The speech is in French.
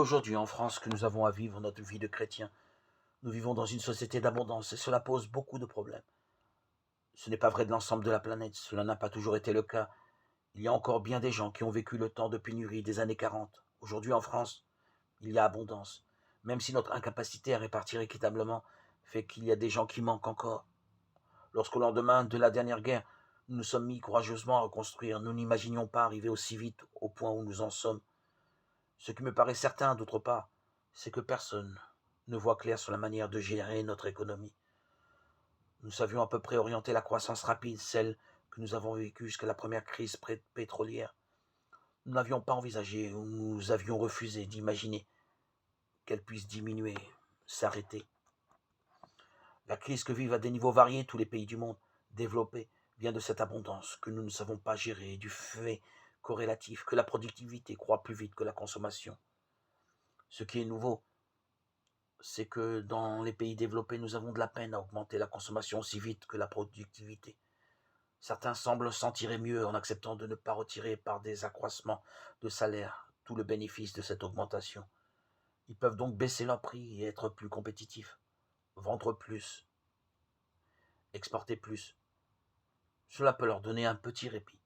Aujourd'hui, en France, que nous avons à vivre notre vie de chrétien, nous vivons dans une société d'abondance et cela pose beaucoup de problèmes. Ce n'est pas vrai de l'ensemble de la planète, cela n'a pas toujours été le cas. Il y a encore bien des gens qui ont vécu le temps de pénurie des années 40. Aujourd'hui, en France, il y a abondance, même si notre incapacité à répartir équitablement fait qu'il y a des gens qui manquent encore. Lorsqu'au lendemain de la dernière guerre, nous nous sommes mis courageusement à reconstruire, nous n'imaginions pas arriver aussi vite au point où nous en sommes. Ce qui me paraît certain, d'autre part, c'est que personne ne voit clair sur la manière de gérer notre économie. Nous savions à peu près orienter la croissance rapide, celle que nous avons vécue jusqu'à la première crise pétrolière. Nous n'avions pas envisagé ou nous avions refusé d'imaginer qu'elle puisse diminuer, s'arrêter. La crise que vivent à des niveaux variés tous les pays du monde développés vient de cette abondance que nous ne savons pas gérer, du fait corrélatif que la productivité croît plus vite que la consommation. Ce qui est nouveau, c'est que dans les pays développés, nous avons de la peine à augmenter la consommation aussi vite que la productivité. Certains semblent s'en tirer mieux en acceptant de ne pas retirer par des accroissements de salaire tout le bénéfice de cette augmentation. Ils peuvent donc baisser leur prix et être plus compétitifs, vendre plus, exporter plus. Cela peut leur donner un petit répit.